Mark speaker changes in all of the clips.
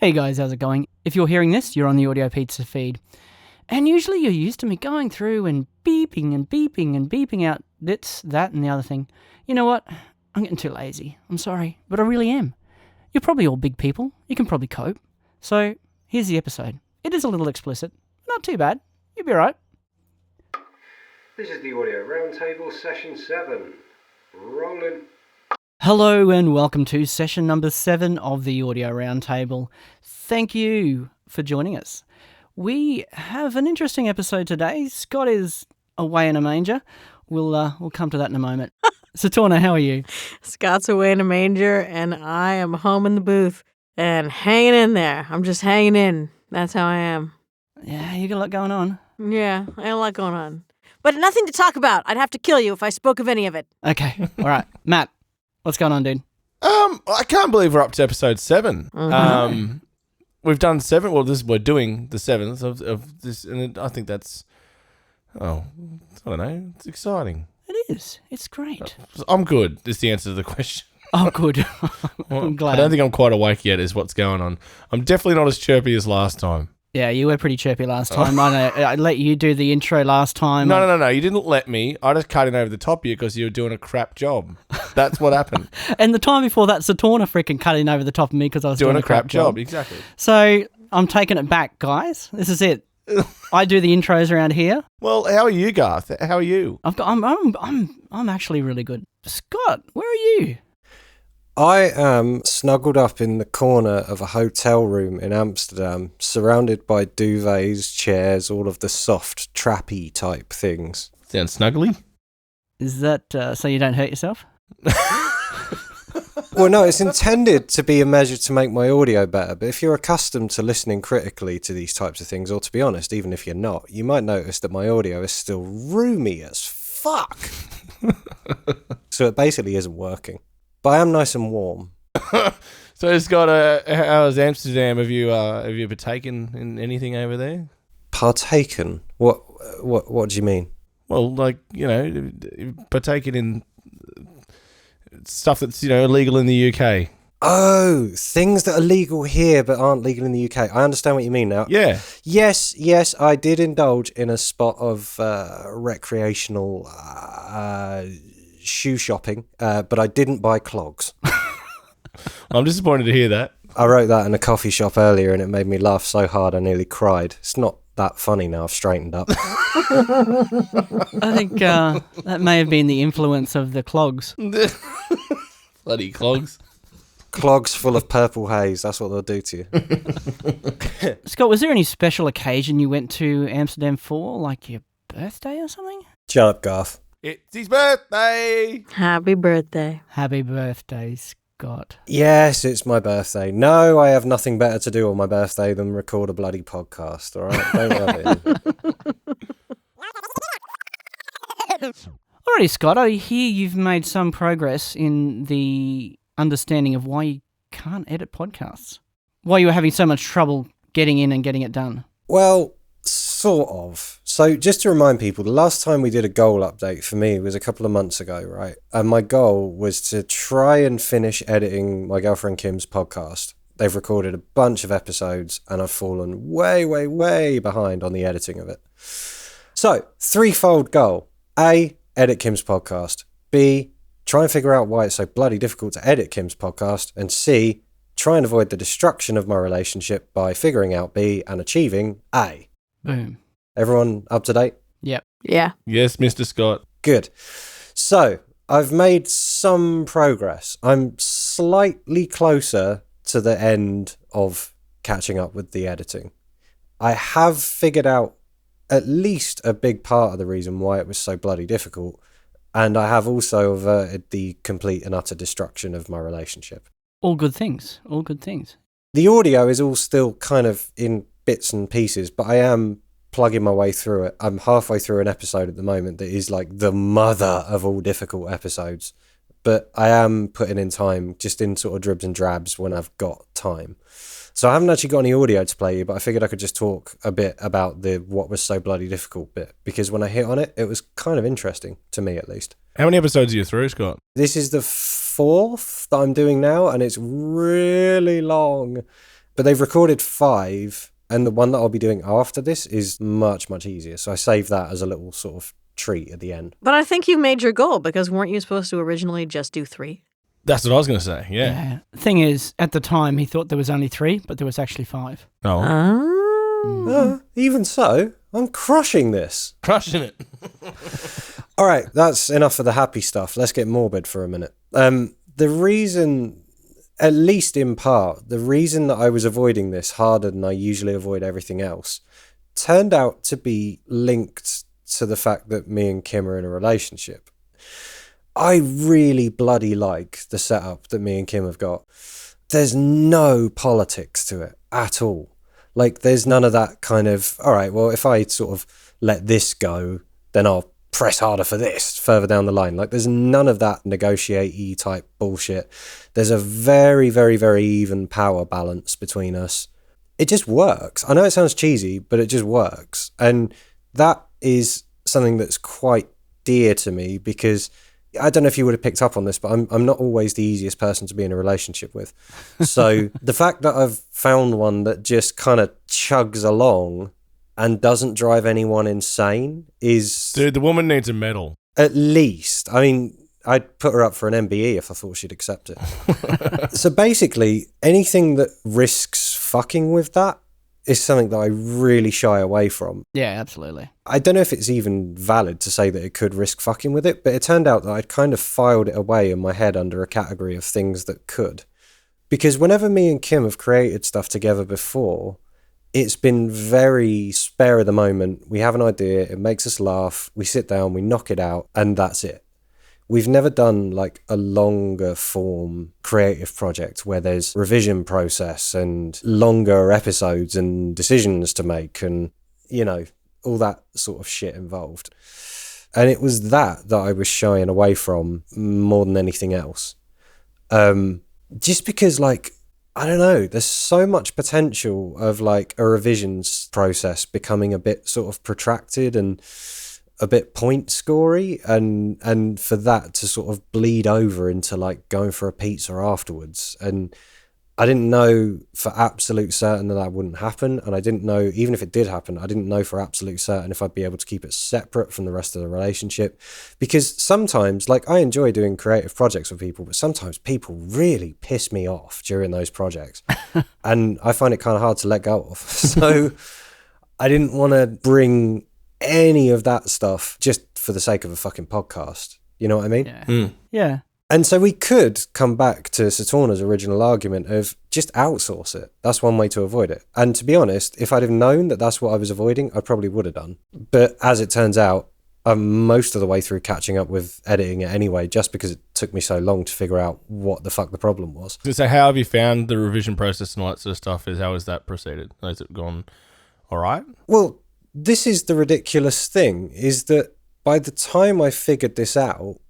Speaker 1: Hey guys, how's it going? If you're hearing this, you're on the Audio Pizza feed. And usually you're used to me going through and beeping and beeping and beeping out this, that, and the other thing. You know what? I'm getting too lazy. I'm sorry, but I really am. You're probably all big people. You can probably cope. So, here's the episode. It is a little explicit. Not too bad. You'll be alright.
Speaker 2: This is the Audio Roundtable Session 7. Rolling.
Speaker 1: Hello and welcome to session number 7 of the Audio Roundtable. Thank you for joining us. We have an interesting episode today. Scott is away in a manger. We'll come to that in a moment. Saturna, how are you?
Speaker 3: Scott's away in a manger, and I am home in the booth and hanging in there. I'm just hanging in. That's how I am.
Speaker 1: Yeah, you got a lot going on.
Speaker 3: Yeah, I got a lot going on. But nothing to talk about. I'd have to kill you if I spoke of any of it.
Speaker 1: Okay, all right. Matt, what's going on, dude?
Speaker 4: I can't believe we're up to episode 7.
Speaker 3: Mm-hmm.
Speaker 4: We've done 7. Well, we're doing the 7th of this, and I think that's, I don't know, it's exciting.
Speaker 1: It is. It's great.
Speaker 4: I'm good, is the answer to the question.
Speaker 1: Oh, good. I'm glad.
Speaker 4: I don't think I'm quite awake yet is what's going on. I'm definitely not as chirpy as last time.
Speaker 1: Yeah, you were pretty chirpy last time. I let you do the intro last time.
Speaker 4: No. You didn't let me. I just cut in over the top of you because you were doing a crap job. That's what happened.
Speaker 1: And the time before that, Saturna freaking cut in over the top of me because I was doing a crap job.
Speaker 4: Exactly.
Speaker 1: So I'm taking it back, guys. This is it. I do the intros around here.
Speaker 4: Well, how are you, Garth? How are you?
Speaker 1: I'm actually really good. Scott, where are you?
Speaker 5: I am snuggled up in the corner of a hotel room in Amsterdam, surrounded by duvets, chairs, all of the soft, trappy type things.
Speaker 4: Sounds snuggly.
Speaker 1: Is that so you don't hurt yourself?
Speaker 5: Well, no, it's intended to be a measure to make my audio better, but if you're accustomed to listening critically to these types of things, or to be honest, even if you're not, you might notice that my audio is still roomy as fuck. So it basically isn't working. But I am nice and warm.
Speaker 4: So, Scott, how's Amsterdam? Have you partaken in anything over there?
Speaker 5: Partaken? What do you mean?
Speaker 4: Well, like, partaken in stuff that's, illegal in the UK.
Speaker 5: Oh, things that are legal here but aren't legal in the UK. I understand what you mean now.
Speaker 4: Yeah.
Speaker 5: Yes, I did indulge in a spot of recreational shoe shopping, but I didn't buy clogs.
Speaker 4: I'm disappointed to hear that.
Speaker 5: I wrote that in a coffee shop earlier and it made me laugh so hard I nearly cried. It's not that funny now, I've straightened up.
Speaker 1: I think that may have been the influence of the clogs.
Speaker 4: Bloody clogs.
Speaker 5: Clogs full of purple haze, that's what they'll do to you.
Speaker 1: Scott, was there any special occasion you went to Amsterdam for, like your birthday or something?
Speaker 5: Shut up, Garth.
Speaker 4: It's his birthday.
Speaker 3: Happy birthday.
Speaker 1: Happy birthday, Scott.
Speaker 5: Yes, it's my birthday. No, I have nothing better to do on my birthday than record a bloody podcast, all right? Don't rub it in.
Speaker 1: Alrighty, Scott, I hear you've made some progress in the understanding of why you can't edit podcasts. Why you were having so much trouble getting in and getting it done.
Speaker 5: Well, sort of. So just to remind people, the last time we did a goal update for me was a couple of months ago, right? And my goal was to try and finish editing my girlfriend Kim's podcast. They've recorded a bunch of episodes and I've fallen way, way, way behind on the editing of it. So, threefold goal. A, edit Kim's podcast. B, try and figure out why it's so bloody difficult to edit Kim's podcast. And C, try and avoid the destruction of my relationship by figuring out B and achieving A.
Speaker 1: Boom.
Speaker 5: Everyone up to date?
Speaker 1: Yep.
Speaker 3: Yeah.
Speaker 4: Yes, Mr. Scott.
Speaker 5: Good. So, I've made some progress. I'm slightly closer to the end of catching up with the editing. I have figured out at least a big part of the reason why it was so bloody difficult, and I have also averted the complete and utter destruction of my relationship.
Speaker 1: All good things. All good things.
Speaker 5: The audio is all still kind of in bits and pieces, but I am plugging my way through it. I'm halfway through an episode at the moment that is like the mother of all difficult episodes, but I am putting in time just in sort of dribs and drabs when I've got time. So I haven't actually got any audio to play you, but I figured I could just talk a bit about the what was so bloody difficult bit, because when I hit on it, it was kind of interesting, to me at least.
Speaker 4: How many episodes are you through, Scott?
Speaker 5: This is the 4th that I'm doing now, and it's really long. But they've recorded 5, and the one that I'll be doing after this is much, much easier. So I save that as a little sort of treat at the end.
Speaker 3: But I think you made your goal, because weren't you supposed to originally just do 3?
Speaker 4: That's what I was going to say. Yeah.
Speaker 1: Thing is, at the time, he thought there was only 3, but there was actually 5.
Speaker 4: Oh.
Speaker 5: Even so, I'm crushing this.
Speaker 4: Crushing it.
Speaker 5: All right, that's enough of the happy stuff. Let's get morbid for a minute. The reason, at least in part, the reason that I was avoiding this harder than I usually avoid everything else turned out to be linked to the fact that me and Kim are in a relationship. I really bloody like the setup that me and Kim have got. There's no politics to it at all. Like, there's none of that kind of, all right, well, if I sort of let this go, then I'll press harder for this further down the line. Like, there's none of that negotiate-y type bullshit. There's a very, very, very even power balance between us. It just works. I know it sounds cheesy, but it just works. And that is something that's quite dear to me, because I don't know if you would have picked up on this, but I'm not always the easiest person to be in a relationship with. So the fact that I've found one that just kind of chugs along and doesn't drive anyone insane is...
Speaker 4: Dude, the woman needs a medal.
Speaker 5: At least. I mean, I'd put her up for an MBE if I thought she'd accept it. So basically, anything that risks fucking with that is something that I really shy away from.
Speaker 1: Yeah, absolutely.
Speaker 5: I don't know if it's even valid to say that it could risk fucking with it, but it turned out that I'd kind of filed it away in my head under a category of things that could. Because whenever me and Kim have created stuff together before, it's been very spare of the moment. We have an idea, it makes us laugh, we sit down, we knock it out, and that's it. We've never done like a longer form creative project where there's revision process and longer episodes and decisions to make and, you know, all that sort of shit involved. And it was that I was shying away from more than anything else. Just because, like, I don't know, there's so much potential of like a revisions process becoming a bit sort of protracted and a bit point scory, and for that to sort of bleed over into like going for a pizza afterwards. And I didn't know for absolute certain that wouldn't happen, and I didn't know, even if it did happen, I didn't know for absolute certain if I'd be able to keep it separate from the rest of the relationship. Because sometimes, like, I enjoy doing creative projects with people, but sometimes people really piss me off during those projects and I find it kind of hard to let go of. So I didn't want to bring any of that stuff just for the sake of a fucking podcast. You know what I mean?
Speaker 1: Yeah. Yeah.
Speaker 5: And so we could come back to Saturna's original argument of just outsource it. That's one way to avoid it. And to be honest, if I'd have known that that's what I was avoiding, I probably would have done. But as it turns out, I'm most of the way through catching up with editing it anyway, just because it took me so long to figure out what the fuck the problem was.
Speaker 4: So how have you found the revision process and all that sort of stuff? How has that proceeded? Has it gone all right?
Speaker 5: Well, this is the ridiculous thing, is that by the time I figured this out,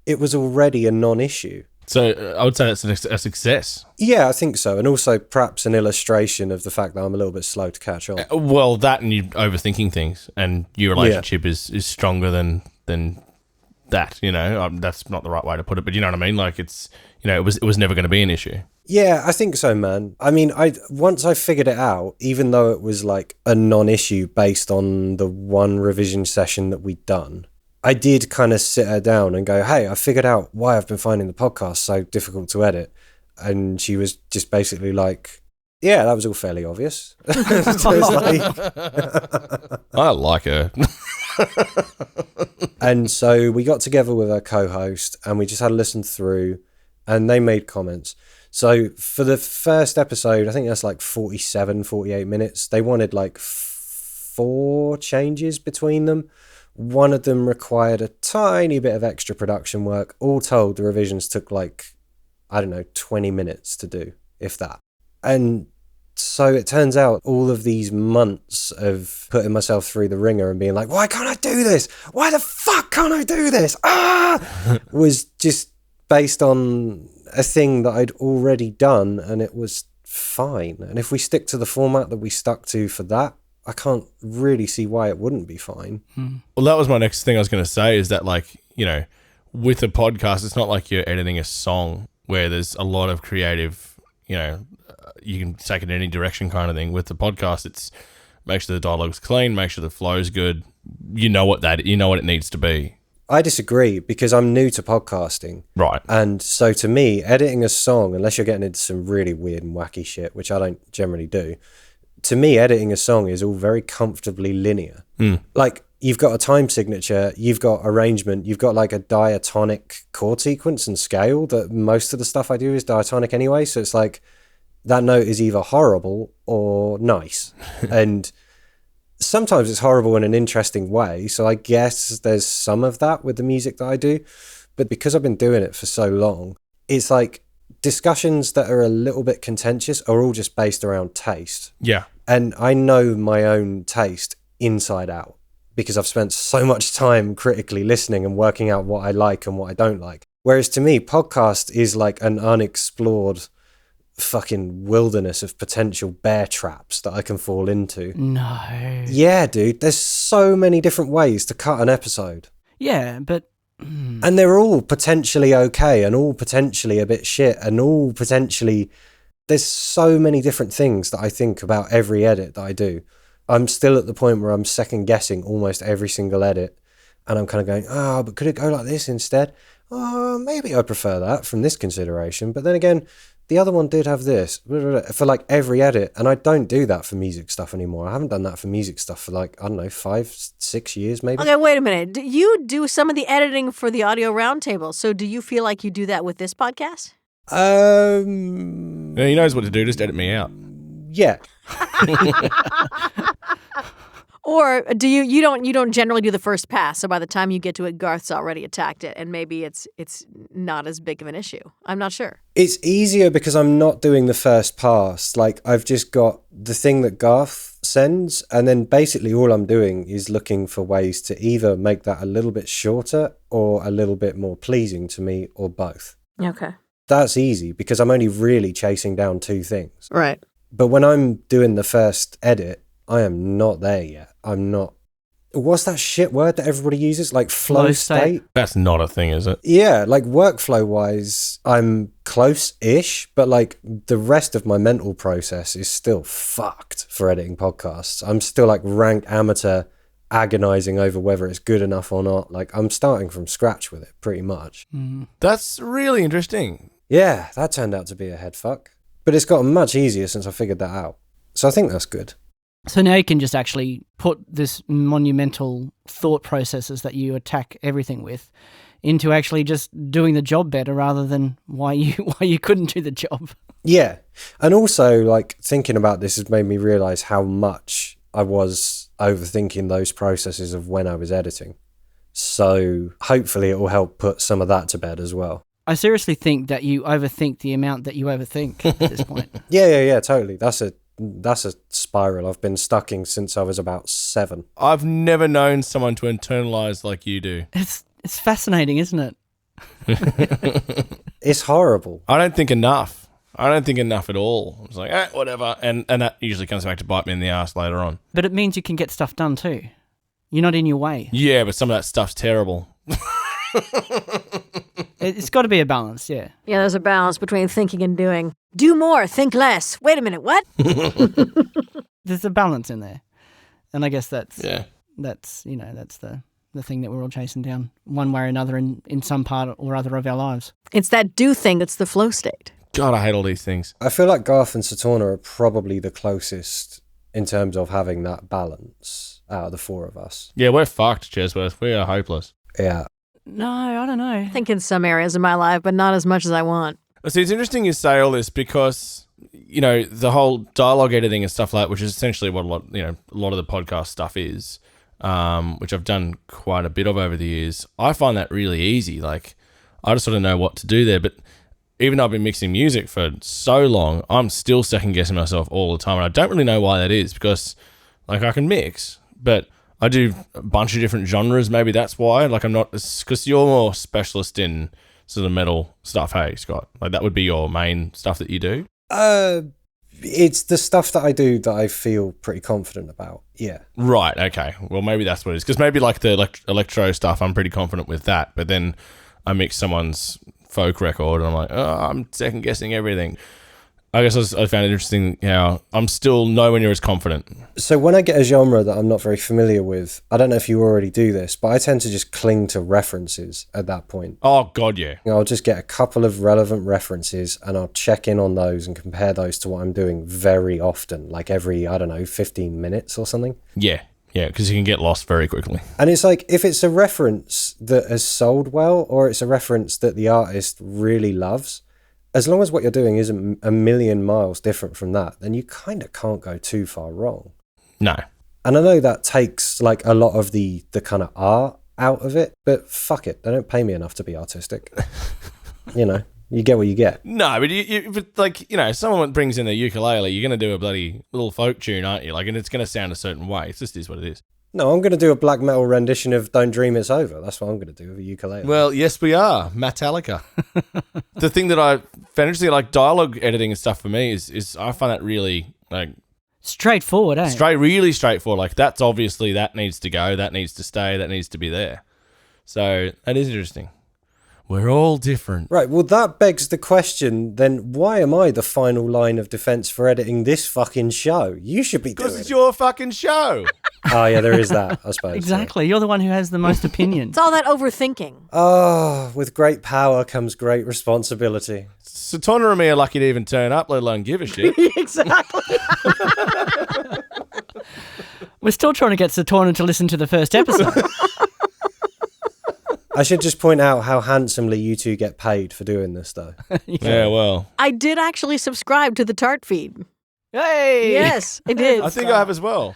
Speaker 5: it was already a non-issue.
Speaker 4: So I would say that's a success.
Speaker 5: Yeah, I think so. And also perhaps an illustration of the fact that I'm a little bit slow to catch on.
Speaker 4: Well, that and you overthinking things, and your relationship is stronger than that, you know. That's not the right way to put it, but you know what I mean? Like, it's, you know, it was never going to be an issue.
Speaker 5: Yeah, I think so, man. I mean, once I figured it out, even though it was like a non-issue based on the one revision session that we'd done, I did kind of sit her down and go, hey, I figured out why I've been finding the podcast so difficult to edit. And she was just basically like, yeah, that was all fairly obvious. So it's like...
Speaker 4: I like her.
Speaker 5: And so we got together with our co-host and we just had a listen through, and they made comments. So for the first episode, I think that's like 47, 48 minutes. They wanted like 4 changes between them. One of them required a tiny bit of extra production work. All told, the revisions took like, I don't know, 20 minutes to do, if that. And so it turns out all of these months of putting myself through the ringer and being like, why can't I do this? Why the fuck can't I do this? Was just based on a thing that I'd already done, and it was fine. And if we stick to the format that we stuck to for that, I can't really see why it wouldn't be fine.
Speaker 4: Well, that was my next thing I was going to say, is that, like, you know, with a podcast, it's not like you're editing a song where there's a lot of creative, you can take it in any direction kind of thing. With the podcast, it's make sure the dialogue's clean, make sure the flow's good. You know what it needs to be.
Speaker 5: I disagree because I'm new to podcasting.
Speaker 4: Right.
Speaker 5: And so to me, editing a song, unless you're getting into some really weird and wacky shit, which I don't generally do, to me, editing a song is all very comfortably linear. Like, you've got a time signature, you've got arrangement, you've got like a diatonic chord sequence and scale that most of the stuff I do is diatonic anyway. So it's like that note is either horrible or nice. And sometimes it's horrible in an interesting way. So I guess there's some of that with the music that I do. But because I've been doing it for so long, it's like discussions that are a little bit contentious are all just based around taste.
Speaker 4: Yeah.
Speaker 5: And I know my own taste inside out because I've spent so much time critically listening and working out what I like and what I don't like. Whereas to me, podcast is like an unexplored fucking wilderness of potential bear traps that I can fall into.
Speaker 1: No.
Speaker 5: Yeah, dude, there's so many different ways to cut an episode.
Speaker 1: Yeah, but...
Speaker 5: And they're all potentially okay and all potentially a bit shit and all potentially... There's so many different things that I think about every edit that I do. I'm still at the point where I'm second guessing almost every single edit and I'm kind of going, but could it go like this instead? Maybe I prefer that from this consideration. But then again, the other one did have this for like every edit. And I don't do that for music stuff anymore. I haven't done that for music stuff for like, I don't know, 5-6 years maybe.
Speaker 3: Okay, wait a minute. You do some of the editing for the audio roundtable. So do you feel like you do that with this podcast?
Speaker 4: Yeah, he knows what to do. Just edit me out.
Speaker 5: Yeah.
Speaker 3: Or do you don't generally do the first pass, so by the time you get to it, Garth's already attacked it, and maybe it's not as big of an issue. I'm not sure.
Speaker 5: It's easier because I'm not doing the first pass. Like, I've just got the thing that Garth sends, and then basically all I'm doing is looking for ways to either make that a little bit shorter or a little bit more pleasing to me, or both.
Speaker 3: Okay.
Speaker 5: That's easy because I'm only really chasing down two things.
Speaker 3: Right.
Speaker 5: But when I'm doing the first edit, I am not there yet. I'm not... What's that shit word that everybody uses? Like flow state?
Speaker 4: That's not a thing, is it?
Speaker 5: Yeah, like workflow-wise, I'm close-ish, but like the rest of my mental process is still fucked for editing podcasts. I'm still like rank amateur, agonizing over whether it's good enough or not. Like, I'm starting from scratch with it, pretty much.
Speaker 4: That's really interesting.
Speaker 5: Yeah, that turned out to be a head fuck. But it's gotten much easier since I figured that out. So I think that's good.
Speaker 1: So now you can just actually put this monumental thought processes that you attack everything with into actually just doing the job better rather than why you couldn't do the job.
Speaker 5: Yeah. And also, like, thinking about this has made me realize how much I was overthinking those processes of when I was editing. So hopefully it will help put some of that to bed as well.
Speaker 1: I seriously think that you overthink the amount that you overthink at this point.
Speaker 5: Yeah, totally. That's a spiral I've been stuck in since I was about 7.
Speaker 4: I've never known someone to internalize like you do.
Speaker 1: It's fascinating, isn't it?
Speaker 5: It's horrible.
Speaker 4: I don't think enough. I don't think enough at all. It's like, whatever. And that usually comes back to bite me in the ass later on.
Speaker 1: But it means you can get stuff done too. You're not in your way.
Speaker 4: Yeah, but some of that stuff's terrible.
Speaker 1: It's got to be a balance, yeah.
Speaker 3: Yeah, there's a balance between thinking and doing. Do more, think less. Wait a minute, what?
Speaker 1: There's a balance in there. And I guess that's
Speaker 4: Yeah.
Speaker 1: that's the thing that we're all chasing down one way or another in some part or other of our lives.
Speaker 3: It's that do thing that's the flow state.
Speaker 4: God, I hate all these things.
Speaker 5: I feel like Garth and Saturna are probably the closest in terms of having that balance out of the 4 of us.
Speaker 4: Yeah, we're fucked, Chesworth. We are hopeless.
Speaker 5: Yeah.
Speaker 1: No, I don't know.
Speaker 3: I think in some areas of my life, but not as much as I want.
Speaker 4: See, it's interesting you say all this because, the whole dialogue editing and stuff like that, which is essentially what a lot of the podcast stuff is, which I've done quite a bit of over the years. I find that really easy. Like, I just sort of know what to do there. But even though I've been mixing music for so long, I'm still second guessing myself all the time. And I don't really know why that is because, like, I can mix, but I do a bunch of different genres. Maybe that's why. Like, I'm not... Because you're more specialist in sort of metal stuff, hey, Scott? Like, that would be your main stuff that you do?
Speaker 5: It's the stuff that I do that I feel pretty confident about, yeah.
Speaker 4: Right, okay. Well, maybe that's what it is. Because maybe, like, the electro stuff, I'm pretty confident with that. But then I mix someone's folk record and I'm like, I'm second-guessing everything. I guess I found it interesting how I'm still nowhere near as confident.
Speaker 5: So when I get a genre that I'm not very familiar with, I don't know if you already do this, but I tend to just cling to references at that point.
Speaker 4: Oh, God, yeah.
Speaker 5: I'll just get a couple of relevant references and I'll check in on those and compare those to what I'm doing very often, like every, 15 minutes or something.
Speaker 4: Yeah, because you can get lost very quickly.
Speaker 5: And it's like, if it's a reference that has sold well, or it's a reference that the artist really loves, as long as what you're doing isn't a million miles different from that, then you kind of can't go too far wrong.
Speaker 4: No.
Speaker 5: And I know that takes like a lot of the kind of art out of it, but fuck it. They don't pay me enough to be artistic. You get what you get.
Speaker 4: No, but someone brings in their ukulele, you're going to do a bloody little folk tune, aren't you? And it's going to sound a certain way. It just is what it is.
Speaker 5: No, I'm going to do a black metal rendition of Don't Dream It's Over. That's what I'm going to do with a ukulele.
Speaker 4: Well, yes, we are. Metallica. The thing that I found interesting, like dialogue editing and stuff for me, is I find that really
Speaker 1: straightforward, eh?
Speaker 4: really straightforward. Like, that's obviously that needs to go, that needs to stay, that needs to be there. So that is interesting. We're all different.
Speaker 5: Right, well, that begs the question, then why am I the final line of defense for editing this fucking show? You should be doing it.
Speaker 4: Because it's your fucking show.
Speaker 5: Oh, yeah, there is that, I suppose.
Speaker 1: Exactly. You're the one who has the most opinions.
Speaker 3: It's all that overthinking.
Speaker 5: Oh, with great power comes great responsibility.
Speaker 4: Satona and me are lucky to even turn up, let alone give a shit.
Speaker 3: Exactly.
Speaker 1: We're still trying to get Saturna to listen to the first episode.
Speaker 5: I should just point out how handsomely you two get paid for doing this, though.
Speaker 4: Yeah, well.
Speaker 3: I did actually subscribe to the TART feed.
Speaker 1: Hey!
Speaker 3: Yes, I did.
Speaker 4: I think I have as well.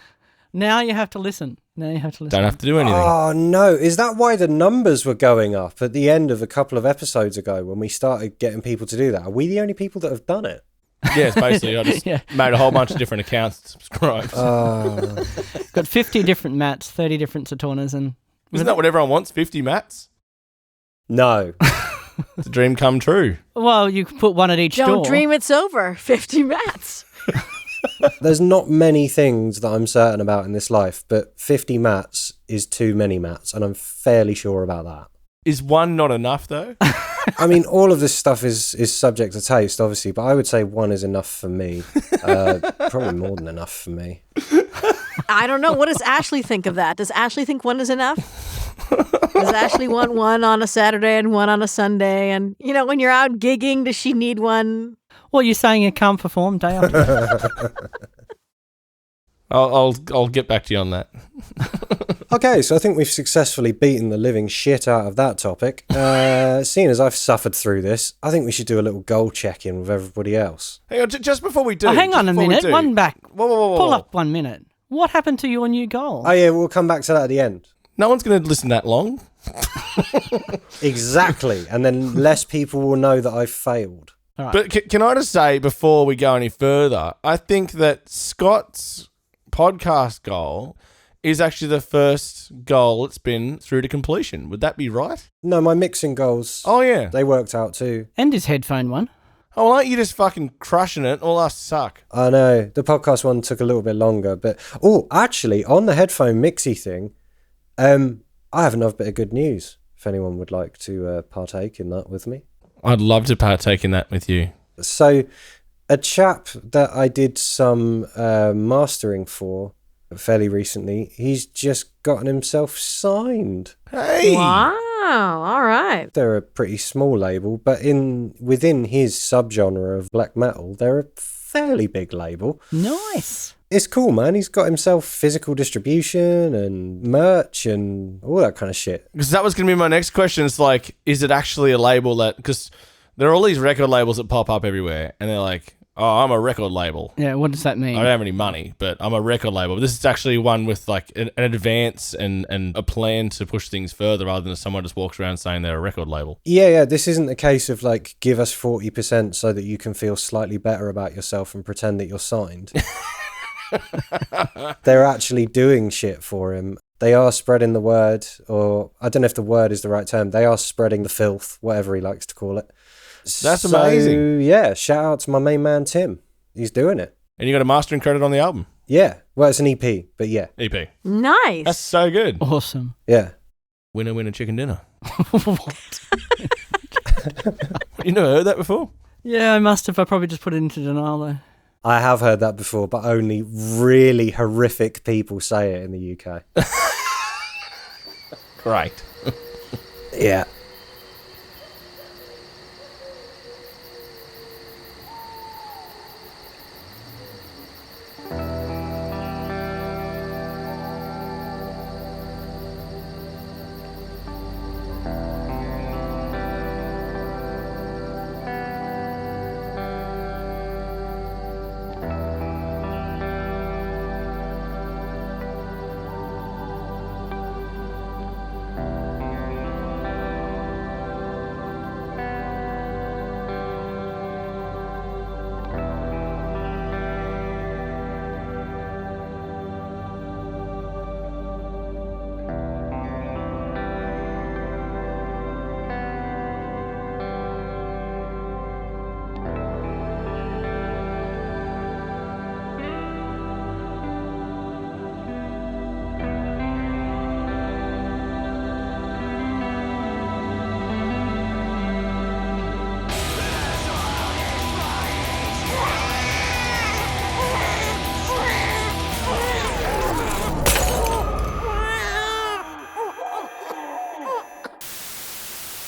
Speaker 1: Now you have to listen.
Speaker 4: Don't have to do anything.
Speaker 5: Oh, no. Is that why the numbers were going up at the end of a couple of episodes ago when we started getting people to do that? Are we the only people that have done it?
Speaker 4: Yes, basically. I just made a whole bunch of different accounts to subscribe.
Speaker 1: Got 50 different mats, 30 different Saturnas, and...
Speaker 4: Isn't that what everyone wants? 50 mats?
Speaker 5: No.
Speaker 4: It's a dream come true.
Speaker 1: Well, you could put one at each door.
Speaker 3: Don't dream it's over. 50 mats.
Speaker 5: There's not many things that I'm certain about in this life, but 50 mats is too many mats, and I'm fairly sure about that.
Speaker 4: Is one not enough, though?
Speaker 5: I mean, all of this stuff is subject to taste, obviously, but I would say one is enough for me. Probably more than enough for me.
Speaker 3: I don't know. What does Ashley think of that? Does Ashley think one is enough? Does Ashley want one on a Saturday and one on a Sunday? And, when you're out gigging, does she need one?
Speaker 1: Well, you're saying you can't perform day after day?
Speaker 4: I'll get back to you on that.
Speaker 5: Okay, so I think we've successfully beaten the living shit out of that topic. Seeing as I've suffered through this, I think we should do a little goal check-in with everybody else.
Speaker 4: Hang on, just before we do.
Speaker 1: Hang on a minute. One back.
Speaker 4: Whoa.
Speaker 1: Pull up 1 minute. What happened to your new goal?
Speaker 5: Oh, yeah, we'll come back to that at the end.
Speaker 4: No one's going to listen that long.
Speaker 5: Exactly, and then less people will know that I've failed.
Speaker 1: All right.
Speaker 4: But can I just say, before we go any further, I think that Scott's podcast goal is actually the first goal that's been through to completion. Would that be right?
Speaker 5: No, my mixing goals,
Speaker 4: Oh, yeah.
Speaker 5: they worked out too.
Speaker 1: And his headphone one.
Speaker 4: Oh, well, aren't you just fucking crushing it? All us suck.
Speaker 5: I know, the podcast one took a little bit longer, but... Oh, actually, on the headphone mixy thing, I have another bit of good news, if anyone would like to partake in that with me.
Speaker 4: I'd love to partake in that with you.
Speaker 5: So, a chap that I did some mastering for fairly recently, he's just gotten himself signed.
Speaker 4: Hey!
Speaker 3: Wow. All right.
Speaker 5: They're a pretty small label, but within his subgenre of black metal, they're a fairly big label.
Speaker 1: Nice.
Speaker 5: It's cool, man. He's got himself physical distribution and merch and all that kind of shit.
Speaker 4: Because that was going to be my next question. It's like, is it actually a label that... Because there are all these record labels that pop up everywhere, and they're like, oh, I'm a record label.
Speaker 1: Yeah, what does that mean?
Speaker 4: I don't have any money, but I'm a record label. But this is actually one with like an advance and a plan to push things further rather than someone just walks around saying they're a record label.
Speaker 5: Yeah. This isn't a case of like, give us 40% so that you can feel slightly better about yourself and pretend that you're signed. They're actually doing shit for him. They are spreading the word, or I don't know if the word is the right term. They are spreading the filth, whatever he likes to call it.
Speaker 4: That's amazing.
Speaker 5: Yeah, shout out to my main man, Tim. He's doing it.
Speaker 4: And you got a mastering credit on the album?
Speaker 5: Yeah. Well, it's an EP, but yeah.
Speaker 4: EP.
Speaker 3: Nice.
Speaker 4: That's so good.
Speaker 1: Awesome.
Speaker 5: Yeah.
Speaker 4: Winner, winner, chicken dinner.
Speaker 1: What?
Speaker 4: You never heard that before?
Speaker 1: Yeah, I must have. I probably just put it into denial, though.
Speaker 5: I have heard that before, but only really horrific people say it in the UK.
Speaker 4: Great.
Speaker 5: Yeah.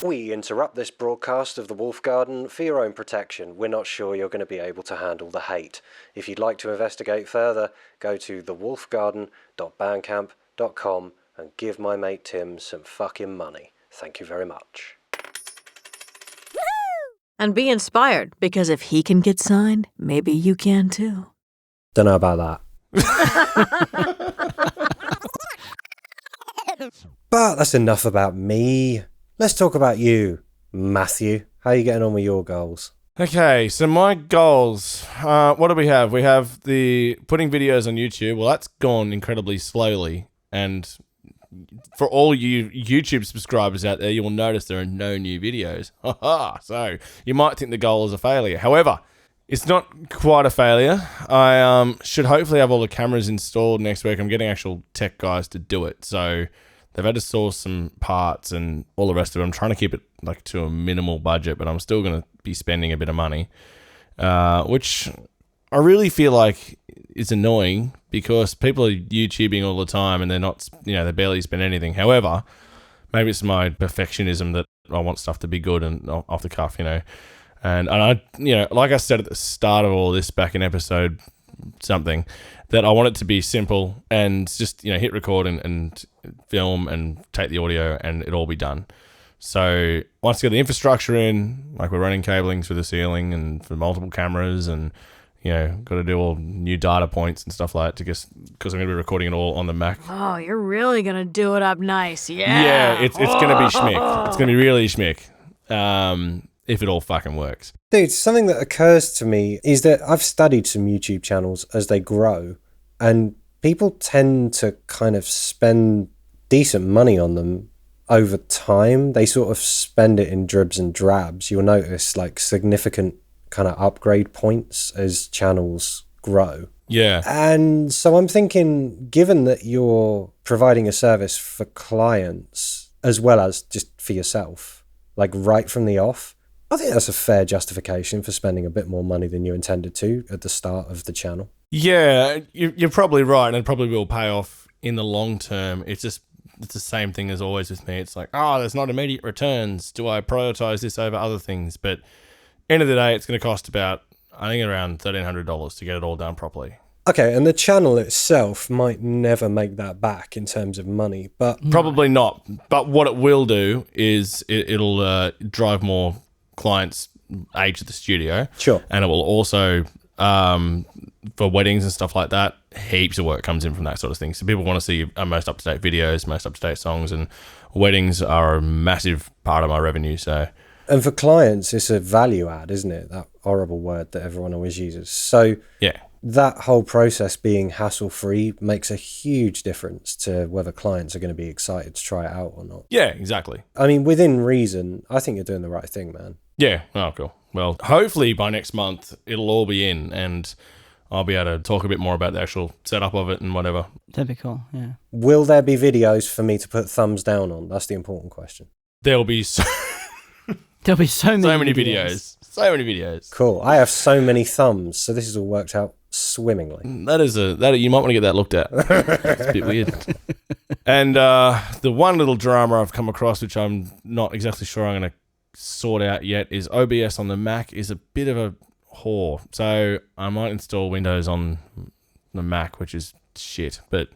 Speaker 5: We interrupt this broadcast of the Wolf Garden for your own protection. We're not sure you're going to be able to handle the hate. If you'd like to investigate further, go to thewolfgarden.bandcamp.com and give my mate Tim some fucking money. Thank you very much.
Speaker 3: And be inspired, because if he can get signed, maybe you can too.
Speaker 5: Don't know about that. But that's enough about me. Let's talk about you, Matthew. How are you getting on with your goals?
Speaker 4: Okay, so my goals, what do we have? We have the putting videos on YouTube. Well, that's gone incredibly slowly. And for all you YouTube subscribers out there, you will notice there are no new videos. So you might think the goal is a failure. However, it's not quite a failure. I should hopefully have all the cameras installed next week. I'm getting actual tech guys to do it. So they've had to source some parts and all the rest of it. I'm trying to keep it like to a minimal budget, but I'm still going to be spending a bit of money, which I really feel like is annoying because people are YouTubing all the time and they're not, they barely spend anything. However, maybe it's my perfectionism that I want stuff to be good and off the cuff, And I, like I said at the start of all this back in episode something, that I want it to be simple and just, hit record and film and take the audio and it all be done. So once I get the infrastructure in, like we're running cabling through the ceiling and for multiple cameras and, got to do all new data points and stuff like that because I'm going to be recording it all on the Mac.
Speaker 3: Oh, you're really going to do it up nice. Yeah.
Speaker 4: Yeah, it's going to be schmick. It's going to be really schmick. If it all fucking works.
Speaker 5: Dude, something that occurs to me is that I've studied some YouTube channels as they grow, and people tend to kind of spend decent money on them over time. They sort of spend it in dribs and drabs. You'll notice like significant kind of upgrade points as channels grow.
Speaker 4: Yeah.
Speaker 5: And so I'm thinking, given that you're providing a service for clients as well as just for yourself, like right from the off, I think that's a fair justification for spending a bit more money than you intended to at the start of the channel.
Speaker 4: Yeah, you're probably right, and it probably will pay off in the long term. It's the same thing as always with me. It's like, there's not immediate returns. Do I prioritize this over other things? But end of the day, it's going to cost about, I think, around $1,300 to get it all done properly.
Speaker 5: Okay, and the channel itself might never make that back in terms of money, but...
Speaker 4: Probably not. But what it will do is it'll drive more clients age at the studio.
Speaker 5: Sure.
Speaker 4: And it will also, for weddings and stuff like that, heaps of work comes in from that sort of thing. So people want to see most up-to-date videos, most up-to-date songs, and weddings are a massive part of my revenue. So,
Speaker 5: and for clients, it's a value add, isn't it? That horrible word that everyone always uses. So
Speaker 4: yeah,
Speaker 5: that whole process being hassle-free makes a huge difference to whether clients are going to be excited to try it out or not.
Speaker 4: Yeah, exactly.
Speaker 5: I mean, within reason, I think you're doing the right thing, man.
Speaker 4: Yeah. Oh, cool. Well, hopefully by next month, it'll all be in and I'll be able to talk a bit more about the actual setup of it and whatever.
Speaker 1: That'd be cool, yeah.
Speaker 5: Will there be videos for me to put thumbs down on? That's the important question.
Speaker 4: There'll be
Speaker 1: There'll be so many
Speaker 4: videos. So many videos.
Speaker 5: Cool. I have so many thumbs, so this has all worked out swimmingly.
Speaker 4: That you might want to get that looked at. It's a bit weird. And the one little drama I've come across, which I'm not exactly sure I'm going to sort out yet, is OBS on the Mac is a bit of a whore. So I might install Windows on the Mac, which is shit. But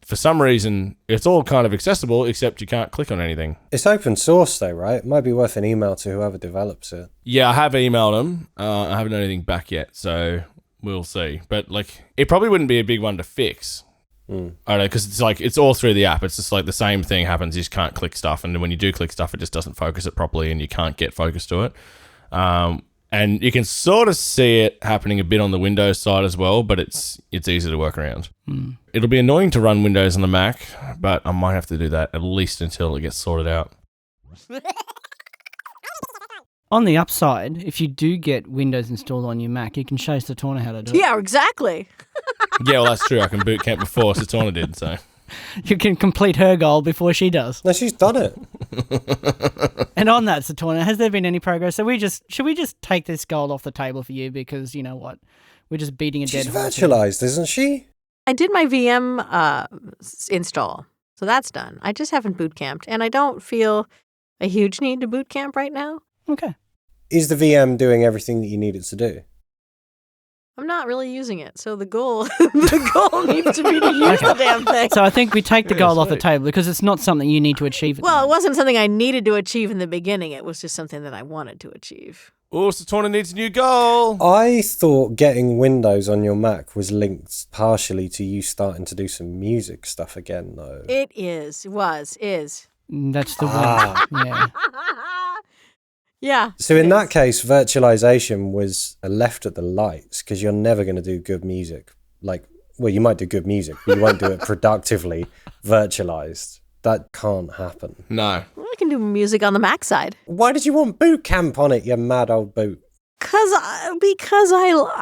Speaker 4: for some reason, it's all kind of accessible, except you can't click on anything.
Speaker 5: It's open source though, right? It might be worth an email to whoever develops it.
Speaker 4: Yeah, I have emailed them. I haven't done anything back yet, so we'll see. But like, it probably wouldn't be a big one to fix. I don't know, because it's like it's all through the app. It's just like the same thing happens. You just can't click stuff, and when you do click stuff, it just doesn't focus it properly, and you can't get focus to it. And you can sort of see it happening a bit on the Windows side as well, but it's easy to work around. It'll be annoying to run Windows on the Mac, but I might have to do that at least until it gets sorted out.
Speaker 1: On the upside, if you do get Windows installed on your Mac, you can show Satana how to do it.
Speaker 3: Yeah, exactly.
Speaker 4: Yeah, well, that's true. I can boot camp before Satana did, so.
Speaker 1: You can complete her goal before she does.
Speaker 5: No, she's done it.
Speaker 1: And on that, Satana, has there been any progress? Should we just take this goal off the table for you because you know what? We're just beating a
Speaker 5: She's
Speaker 1: dead horse here.
Speaker 5: virtualized, isn't she?
Speaker 3: I did my VM install, so that's done. I just haven't boot camped, and I don't feel a huge need to boot camp right now.
Speaker 1: Okay.
Speaker 5: Is the VM doing everything that you need it to do?
Speaker 3: I'm not really using it, so the goal needs to be to use the damn thing.
Speaker 1: So I think we take the
Speaker 4: Yeah,
Speaker 1: goal off the
Speaker 4: sweet.
Speaker 1: table because it's not something you need to achieve.
Speaker 3: Well, it wasn't something I needed to achieve in the beginning. It was just something that I wanted to achieve.
Speaker 4: Oh, Satana needs a new goal.
Speaker 5: I thought getting Windows on your Mac was linked partially to you starting to do some music stuff again, though.
Speaker 3: It is.
Speaker 1: That's the one. Yeah.
Speaker 3: Yeah.
Speaker 5: So in that case, virtualization was left at the lights because you're never going to do good music. Like, well, you might do good music, but you won't do it productively virtualized. That can't happen.
Speaker 4: No.
Speaker 3: Well, I can do music on the Mac side.
Speaker 5: Why did you want boot camp on it, you mad old boot?
Speaker 3: Because I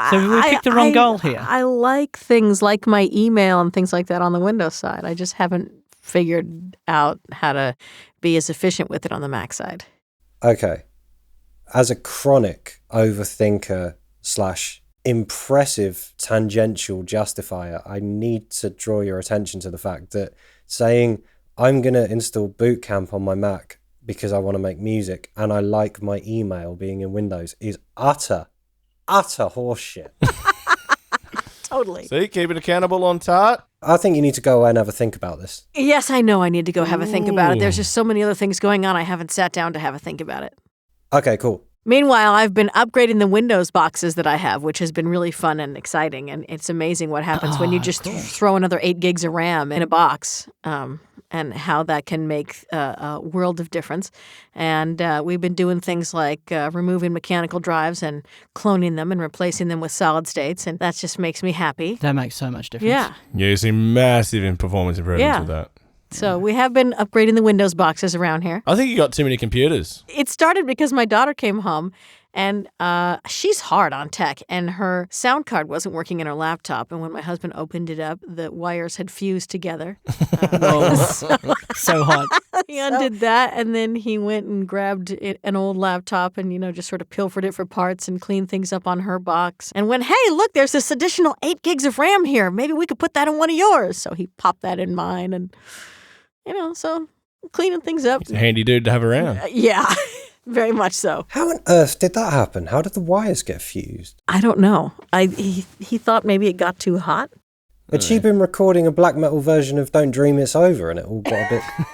Speaker 1: So we picked the wrong goal here.
Speaker 3: I like things like my email and things like that on the Windows side. I just haven't figured out how to be as efficient with it on the Mac side.
Speaker 5: Okay. As a chronic overthinker / impressive tangential justifier, I need to draw your attention to the fact that saying I'm going to install Boot Camp on my Mac because I want to make music and I like my email being in Windows is utter horseshit.
Speaker 3: Totally.
Speaker 4: See, keep it accountable on TART.
Speaker 5: I think you need to go away and have a think about this.
Speaker 3: Yes, I know I need to go have a think about it. There's
Speaker 4: Ooh.
Speaker 3: just so many other things going on. I haven't sat down to have a think about it.
Speaker 5: Okay, cool.
Speaker 3: Meanwhile, I've been upgrading the Windows boxes that I have, which has been really fun and exciting. And it's amazing what happens when you just throw another 8 gigs of RAM in a box, and how that can make a world of difference. And we've been doing things like removing mechanical drives and cloning them and replacing them with solid states. And that just makes me happy.
Speaker 1: That makes so much difference.
Speaker 3: Yeah.
Speaker 4: Yeah, you see massive performance improvements
Speaker 3: Yeah.
Speaker 4: with that.
Speaker 3: So we have been upgrading the Windows boxes around here.
Speaker 4: I think you got too many computers.
Speaker 3: It started because my daughter came home and she's hard on tech and her sound card wasn't working in her laptop. And when my husband opened it up, the wires had fused together.
Speaker 1: So hot.
Speaker 3: He undid that and then he went and grabbed an old laptop and, just sort of pilfered it for parts and cleaned things up on her box and went, hey, look, there's this additional 8 gigs of RAM here. Maybe we could put that in one of yours. So he popped that in mine and, so cleaning things up.
Speaker 4: He's a handy dude to have around.
Speaker 3: Yeah, very much so.
Speaker 5: How on earth did that happen? How did the wires get fused?
Speaker 3: I don't know. He thought maybe it got too hot.
Speaker 5: Had she been recording a black metal version of Don't Dream It's Over and it all got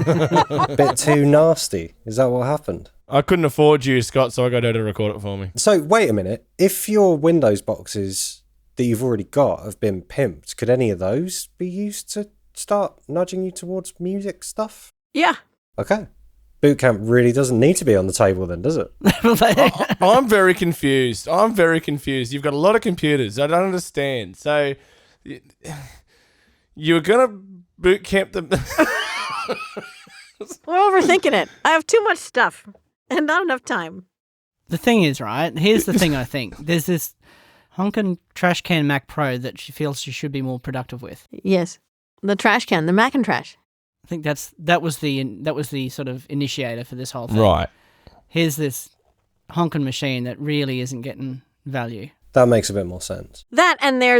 Speaker 5: a bit too nasty? Is that what happened?
Speaker 4: I couldn't afford you, Scott, so I got her to record it for me.
Speaker 5: So wait a minute. If your Windows boxes that you've already got have been pimped, could any of those be used to start nudging you towards music stuff?
Speaker 3: Yeah.
Speaker 5: Okay. Bootcamp really doesn't need to be on the table then, does it?
Speaker 4: I'm very confused. You've got a lot of computers. I don't understand. So you were going to boot camp them.
Speaker 3: We're overthinking it. I have too much stuff and not enough time.
Speaker 1: The thing is, right, here's the thing I think. There's this honkin' trash can Mac Pro that she feels she should be more productive with.
Speaker 3: Yes. The trash can, the Macintrash.
Speaker 1: I think that was the sort of initiator for this whole thing.
Speaker 4: Right.
Speaker 1: here's this honking machine that really isn't getting value.
Speaker 5: That makes a bit more sense.
Speaker 3: That, and there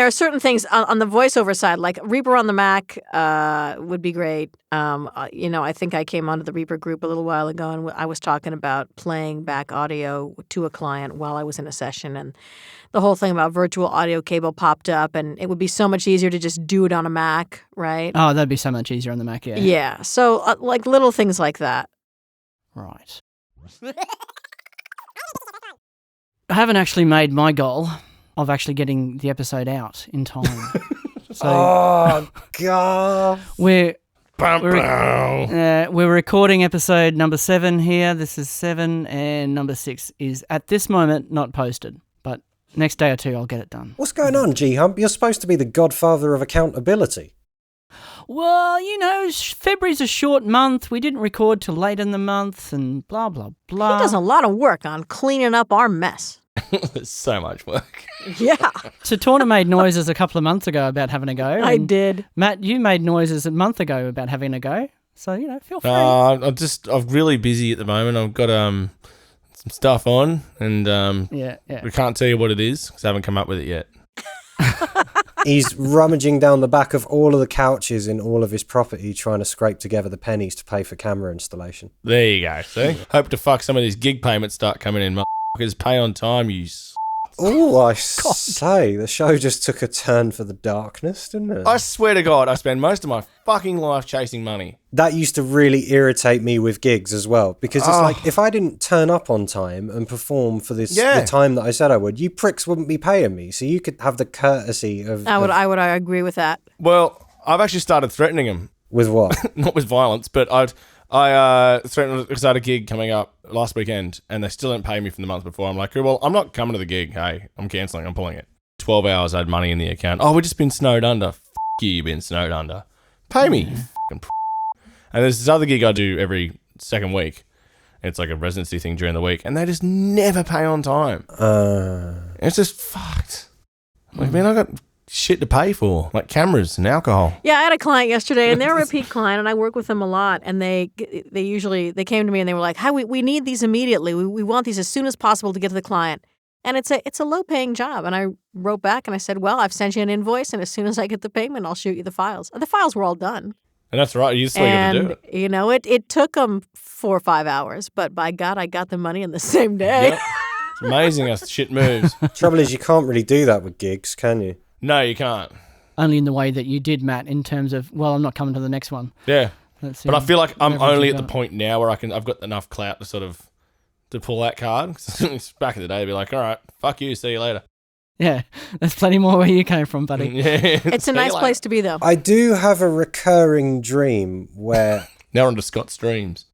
Speaker 3: are certain things on the voiceover side, like Reaper on the Mac would be great. I think I came onto the Reaper group a little while ago, and I was talking about playing back audio to a client while I was in a session, and the whole thing about virtual audio cable popped up, and it would be so much easier to just do it on a Mac, right?
Speaker 1: Oh, that'd be so much easier on the Mac, yeah.
Speaker 3: Yeah, so like little things like that.
Speaker 1: Right. I haven't actually made my goal of actually getting the episode out in time. So
Speaker 5: Oh, God.
Speaker 1: we're recording episode number 7 here. This is 7, and number 6 is at this moment not posted. But next day or two, I'll get it done.
Speaker 5: What's going on, G-Hump? You're supposed to be the godfather of accountability.
Speaker 1: Well, February's a short month. We didn't record till late in the month and blah, blah, blah.
Speaker 3: He does a lot of work on cleaning up our mess.
Speaker 4: There's so much work.
Speaker 3: Yeah.
Speaker 1: So Torna made noises a couple of months ago about having a go.
Speaker 3: I
Speaker 1: and
Speaker 3: did.
Speaker 1: Matt, you made noises a month ago about having a go. So, feel free.
Speaker 4: I'm really busy at the moment. I've got some stuff on, and
Speaker 1: Yeah.
Speaker 4: we can't tell you what it is because I haven't come up with it yet.
Speaker 5: He's rummaging down the back of all of the couches in all of his property, trying to scrape together the pennies to pay for camera installation.
Speaker 4: There you go. See? Hope to fuck some of these gig payments start coming in, motherfuckers. Pay on time, you
Speaker 5: Oh, I say, the show just took a turn for the darkness, didn't it?
Speaker 4: I swear to God, I spend most of my fucking life chasing money.
Speaker 5: That used to really irritate me with gigs as well, because it's like, if I didn't turn up on time and perform for the time that I said I would, you pricks wouldn't be paying me, so you could have the courtesy of...
Speaker 3: I would agree with that.
Speaker 4: Well, I've actually started threatening them.
Speaker 5: With what?
Speaker 4: Not with violence, but I threatened because I had a gig coming up last weekend and they still didn't pay me from the month before. I'm like, well, I'm not coming to the gig. Hey, I'm cancelling. I'm pulling it. 12 hours, I had money in the account. Oh, we've just been snowed under. F*** you've been snowed under. Pay me. You fucking And there's this other gig I do every second week. It's like a residency thing during the week. And they just never pay on time. It's just fucked. Like, man, I got shit to pay for, like cameras and alcohol.
Speaker 3: Yeah, I had a client yesterday, and they're a repeat client, and I work with them a lot. And they came to me and they were like, "Hi, we need these immediately. We want these as soon as possible to get to the client." And it's a low paying job. And I wrote back and I said, "Well, I've sent you an invoice, and as soon as I get the payment, I'll shoot you the files." And the files were all done.
Speaker 4: And that's right. You still got to do it.
Speaker 3: It took them 4 or 5 hours, but by God, I got the money in the same day.
Speaker 4: Yep. It's amazing how shit moves.
Speaker 5: Trouble is, you can't really do that with gigs, can you?
Speaker 4: No, you can't.
Speaker 1: Only in the way that you did, Matt, in terms of, well, I'm not coming to the next one.
Speaker 4: Yeah. But I feel like I'm only at the
Speaker 1: got.
Speaker 4: point now where I've got enough clout to pull that card. Back in the day, I'd be like, all right, fuck you, see you later.
Speaker 1: Yeah, there's plenty more where you came from, buddy.
Speaker 4: Yeah,
Speaker 3: It's a nice place to be, though.
Speaker 5: I do have a recurring dream where
Speaker 4: Now we're on to Scott's dreams.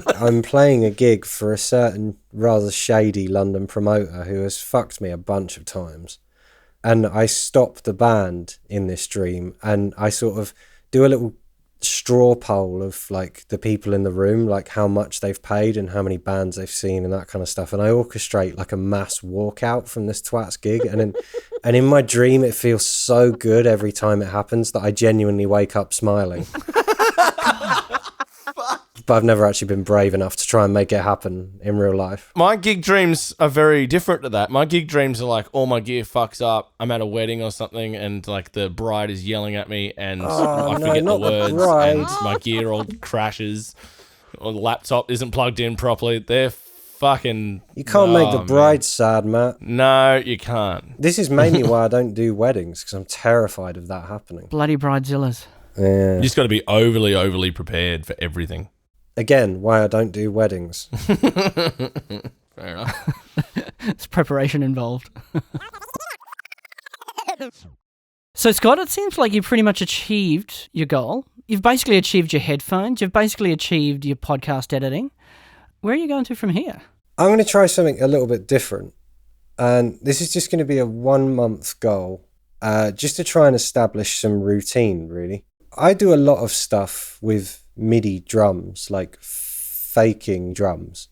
Speaker 5: I'm playing a gig for a certain rather shady London promoter who has fucked me a bunch of times. And I stop the band in this dream and I sort of do a little straw poll of like the people in the room, like how much they've paid and how many bands they've seen and that kind of stuff. And I orchestrate like a mass walkout from this twat's gig. And in my dream, it feels so good every time it happens that I genuinely wake up smiling. But I've never actually been brave enough to try and make it happen in real life.
Speaker 4: My gig dreams are very different to that. My gig dreams are like all my gear fucks up. I'm at a wedding or something and like the bride is yelling at me and I forget the words and my gear all crashes or the laptop isn't plugged in properly. They're fucking...
Speaker 5: You can't make the bride sad, Matt.
Speaker 4: No, you can't.
Speaker 5: This is mainly why I don't do weddings, because I'm terrified of that happening.
Speaker 1: Bloody bridezillas.
Speaker 5: Yeah.
Speaker 4: You just got to be overly prepared for everything.
Speaker 5: Again, why I don't do weddings.
Speaker 4: Fair enough.
Speaker 1: There's preparation involved. So, Scott, it seems like you've pretty much achieved your goal. You've basically achieved your headphones. You've basically achieved your podcast editing. Where are you going to from here?
Speaker 5: I'm going to try something a little bit different. And this is just going to be a 1-month goal, just to try and establish some routine, really. I do a lot of stuff with MIDI drums, like faking drums.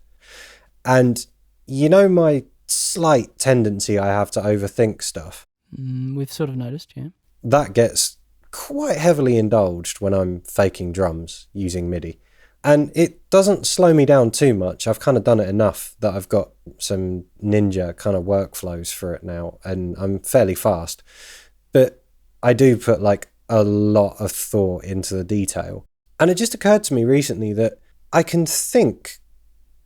Speaker 5: And you know my slight tendency I have to overthink stuff?
Speaker 1: We've sort of noticed, yeah.
Speaker 5: That gets quite heavily indulged when I'm faking drums using MIDI. And it doesn't slow me down too much. I've kind of done it enough that I've got some ninja kind of workflows for it now, and I'm fairly fast. But I do put like a lot of thought into the detail. And it just occurred to me recently that I can think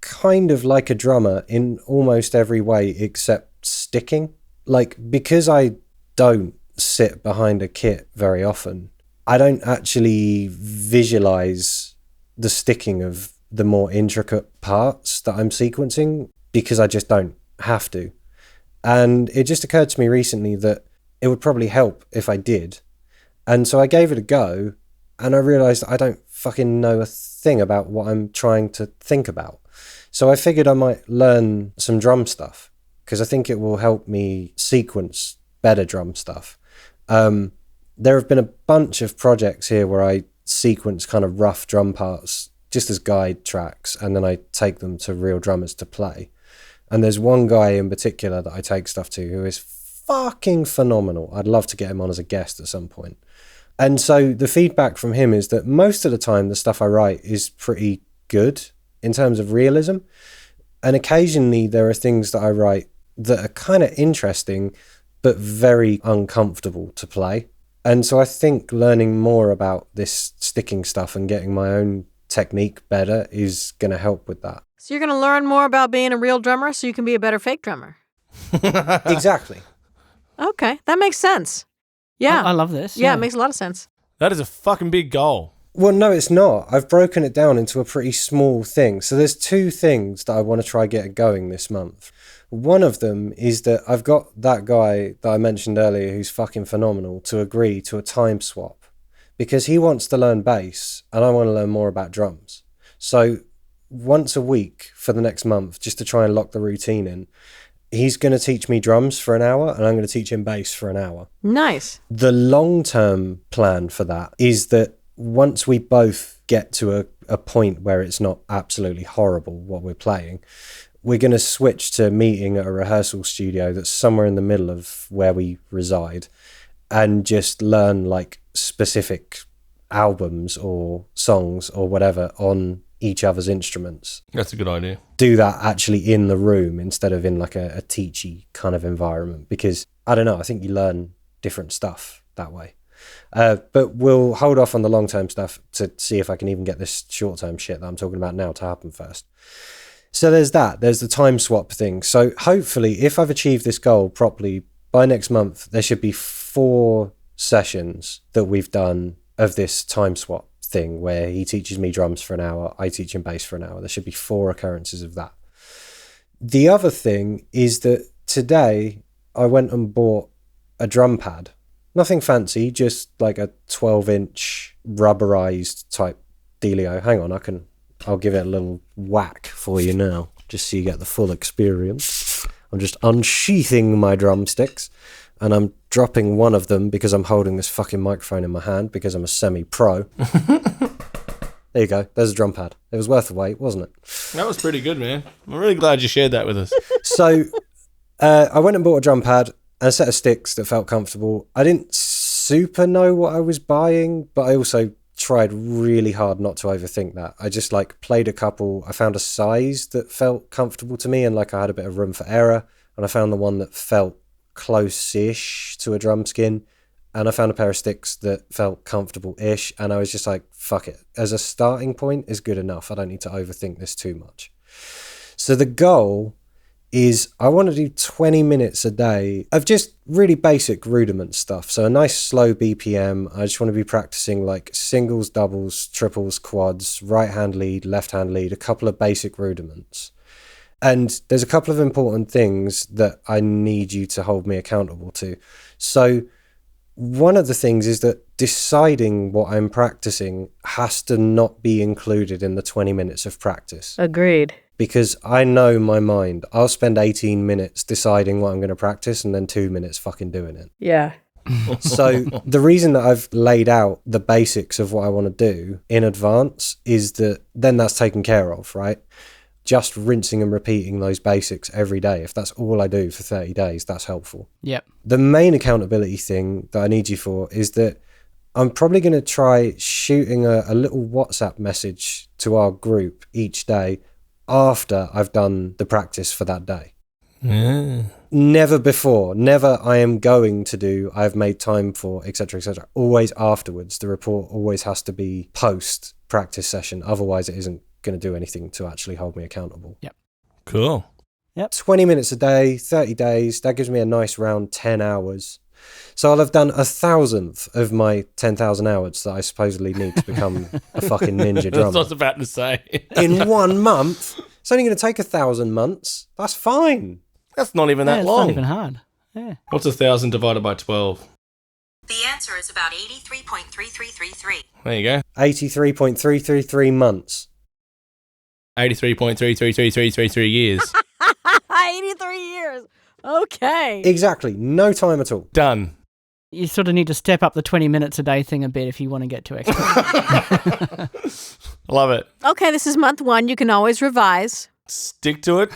Speaker 5: kind of like a drummer in almost every way except sticking. Like, because I don't sit behind a kit very often, I don't actually visualize the sticking of the more intricate parts that I'm sequencing because I just don't have to. And it just occurred to me recently that it would probably help if I did. And so I gave it a go, and I realized I don't fucking know a thing about what I'm trying to think about. So I figured I might learn some drum stuff because I think it will help me sequence better drum stuff. There have been a bunch of projects here where I sequence kind of rough drum parts just as guide tracks, and then I take them to real drummers to play. And there's one guy in particular that I take stuff to who is fucking phenomenal. I'd love to get him on as a guest at some point. And so the feedback from him is that most of the time the stuff I write is pretty good in terms of realism. And occasionally there are things that I write that are kind of interesting but very uncomfortable to play. And so I think learning more about this sticking stuff and getting my own technique better is going to help with that.
Speaker 3: So you're going to learn more about being a real drummer so you can be a better fake drummer.
Speaker 5: Exactly.
Speaker 3: Okay, that makes sense. Yeah.
Speaker 1: I love this.
Speaker 3: Yeah, it makes a lot of sense.
Speaker 4: That is a fucking big goal.
Speaker 5: Well, no, it's not. I've broken it down into a pretty small thing. So there's two things that I want to try get going this month. One of them is that I've got that guy that I mentioned earlier who's fucking phenomenal to agree to a time swap because he wants to learn bass and I want to learn more about drums. So once a week for the next month, just to try and lock the routine in, he's going to teach me drums for an hour and I'm going to teach him bass for an hour.
Speaker 3: Nice.
Speaker 5: The long-term plan for that is that once we both get to a point where it's not absolutely horrible what we're playing, we're going to switch to meeting at a rehearsal studio that's somewhere in the middle of where we reside and just learn like specific albums or songs or whatever on each other's instruments.
Speaker 4: That's a good idea. Do
Speaker 5: that actually in the room instead of in like a teachy kind of environment because, I don't know, I think you learn different stuff that way. But we'll hold off on the long-term stuff to see if I can even get this short-term shit that I'm talking about now to happen first. So there's that. There's the time swap thing. So hopefully, if I've achieved this goal properly, by next month, there should be 4 sessions that we've done of this time swap thing where he teaches me drums for an hour, I teach him bass for an hour. There should be 4 occurrences of that. The other thing is that today I went and bought a drum pad. Nothing fancy, just like a 12-inch rubberized type dealio. Hang on, I'll give it a little whack for you now, just so you get the full experience. I'm just unsheathing my drumsticks, and I'm dropping one of them because I'm holding this fucking microphone in my hand because I'm a semi-pro. There you go. There's a drum pad. It was worth the wait, wasn't it?
Speaker 4: That was pretty good, man. I'm really glad you shared that with us.
Speaker 5: So I went and bought a drum pad and a set of sticks that felt comfortable. I didn't super know what I was buying, but I also tried really hard not to overthink that. I just like played a couple. I found a size that felt comfortable to me and like I had a bit of room for error. And I found the one that felt close-ish to a drum skin. And I found a pair of sticks that felt comfortable-ish. And I was just like, fuck it. As a starting point is good enough. I don't need to overthink this too much. So the goal is I want to do 20 minutes a day of just really basic rudiment stuff. So a nice slow BPM. I just want to be practicing like singles, doubles, triples, quads, right hand lead, left hand lead, a couple of basic rudiments. And there's a couple of important things that I need you to hold me accountable to. So one of the things is that deciding what I'm practicing has to not be included in the 20 minutes of practice.
Speaker 3: Agreed.
Speaker 5: Because I know my mind. I'll spend 18 minutes deciding what I'm going to practice and then 2 minutes fucking doing it.
Speaker 3: Yeah.
Speaker 5: So the reason that I've laid out the basics of what I want to do in advance is that then that's taken care of, right? Just rinsing and repeating those basics every day. If that's all I do for 30 days, that's helpful.
Speaker 1: Yep.
Speaker 5: The main accountability thing that I need you for is that I'm probably going to try shooting a little WhatsApp message to our group each day after I've done the practice for that day. Never before, never I am going to do, I've made time for, etc., etc. Always afterwards. The report always has to be post practice session. Otherwise, it isn't going to do anything to actually hold me accountable.
Speaker 1: Yep.
Speaker 4: Cool.
Speaker 5: 20 minutes a day, 30 days. That gives me a nice round 10 hours. So I'll have done 1,000th of my 10,000 hours that I supposedly need to become a fucking ninja
Speaker 4: That's what I
Speaker 5: drummer.
Speaker 4: was about to say.
Speaker 5: In 1 month? It's only going to take 1,000 months. That's fine.
Speaker 4: That's not even that
Speaker 1: it's
Speaker 4: long.
Speaker 1: not even hard. Yeah.
Speaker 4: What's 1,000 divided by 12?
Speaker 6: The answer is about 83.3333.
Speaker 4: There you go.
Speaker 5: 83.333 months.
Speaker 4: 83.33333 years.
Speaker 3: 83 years. Okay.
Speaker 5: Exactly. No time at all.
Speaker 4: Done.
Speaker 1: You sort of need to step up the 20 minutes a day thing a bit if you want to get to expert.
Speaker 4: Love it.
Speaker 3: Okay, this is month 1. You can always revise.
Speaker 4: Stick to it.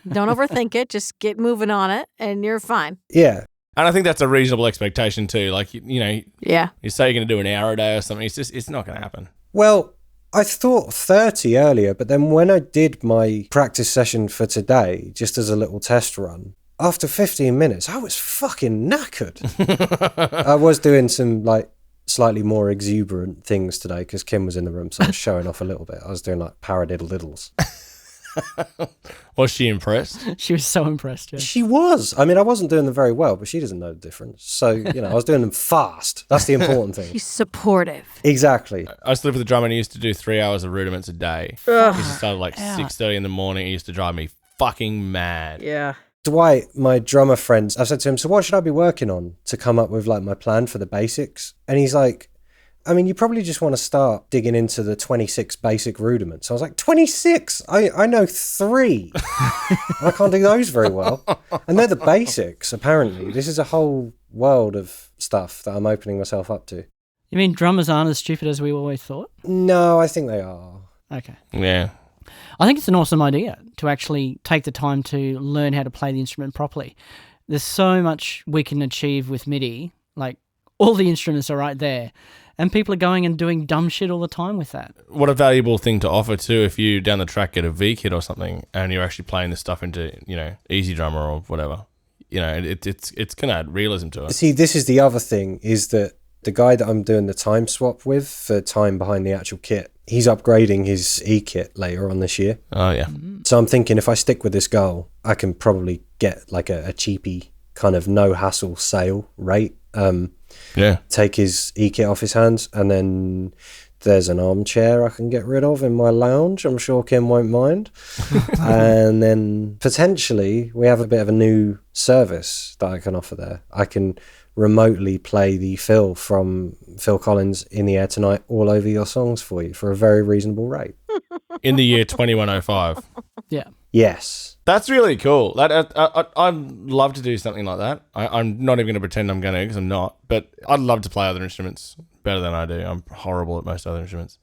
Speaker 3: Don't overthink it. Just get moving on it, and you're fine.
Speaker 5: Yeah.
Speaker 4: And I think that's a reasonable expectation too. Like, you know,
Speaker 3: Yeah.
Speaker 4: you say you're going to do an hour a day or something. It's not going to happen.
Speaker 5: Well, I thought 30 earlier, but then when I did my practice session for today, just as a little test run, after 15 minutes, I was fucking knackered. I was doing some like slightly more exuberant things today because Kim was in the room, so I was showing off a little bit. I was doing like paradiddle-diddles.
Speaker 4: Was she impressed?
Speaker 1: She was so impressed. Yeah.
Speaker 5: She was. I mean, I wasn't doing them very well, but she doesn't know the difference. So, you know, I was doing them fast. That's the important thing.
Speaker 3: She's supportive.
Speaker 5: Exactly.
Speaker 4: I used to live with a drummer and he used to do 3 hours of rudiments a day. He used to start at like 6:30 in the morning. He used to drive me fucking mad.
Speaker 3: Yeah.
Speaker 5: Dwight, my drummer friend, I've said to him, so what should I be working on to come up with like my plan for the basics? And he's like, I mean, you probably just want to start digging into the 26 basic rudiments. I was like, 26? I know 3. I can't do those very well. And they're the basics, apparently. This is a whole world of stuff that I'm opening myself up to.
Speaker 1: You mean drummers aren't as stupid as we always thought?
Speaker 5: No, I think they are.
Speaker 1: Okay.
Speaker 4: Yeah.
Speaker 1: I think it's an awesome idea to actually take the time to learn how to play the instrument properly. There's so much we can achieve with MIDI. Like, all the instruments are right there. And people are going and doing dumb shit all the time with that.
Speaker 4: What a valuable thing to offer too if you down the track get a V kit or something and you're actually playing this stuff into, you know, Easy Drummer or whatever. You know, it's going to add realism to it.
Speaker 5: See, this is the other thing, is that the guy that I'm doing the time swap with for time behind the actual kit, he's upgrading his E-kit later on this year.
Speaker 4: Oh, yeah.
Speaker 5: So I'm thinking if I stick with this goal, I can probably get like a cheapy kind of no hassle sale rate.
Speaker 4: Yeah.
Speaker 5: Take his E-kit off his hands, and then there's an armchair I can get rid of in my lounge. I'm sure Kim won't mind. And then potentially we have a bit of a new service that I can offer there. I can remotely play the Phil from Phil Collins' In the Air Tonight all over your songs for you for a very reasonable rate.
Speaker 4: In the year 2105.
Speaker 1: Yeah.
Speaker 5: Yes.
Speaker 4: That's really cool. I'd love to do something like that. I'm not even going to pretend I'm going to because I'm not. But I'd love to play other instruments better than I do. I'm horrible at most other instruments.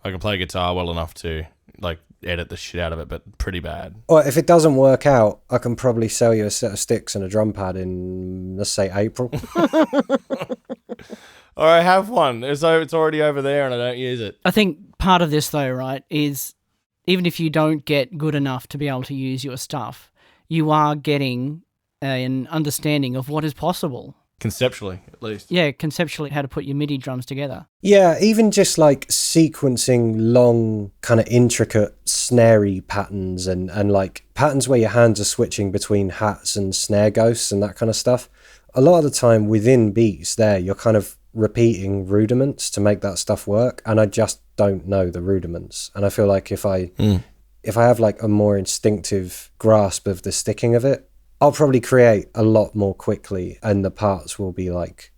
Speaker 4: I can play guitar well enough to like edit the shit out of it, but pretty bad.
Speaker 5: Or if it doesn't work out, I can probably sell you a set of sticks and a drum pad in, let's say, April.
Speaker 4: All right, have one. So it's already over there and I don't use it.
Speaker 1: I think part of this, though, right, is even if you don't get good enough to be able to use your stuff, you are getting an understanding of what is possible.
Speaker 4: Conceptually, at least.
Speaker 1: Yeah, conceptually, how to put your MIDI drums together.
Speaker 5: Yeah, even just like sequencing long, kind of intricate, snarey patterns and like patterns where your hands are switching between hats and snare ghosts and that kind of stuff. A lot of the time within beats there, you're kind of repeating rudiments to make that stuff work, and I just don't know the rudiments. And I feel like if I have like a more instinctive grasp of the sticking of it, I'll probably create a lot more quickly, and the parts will be like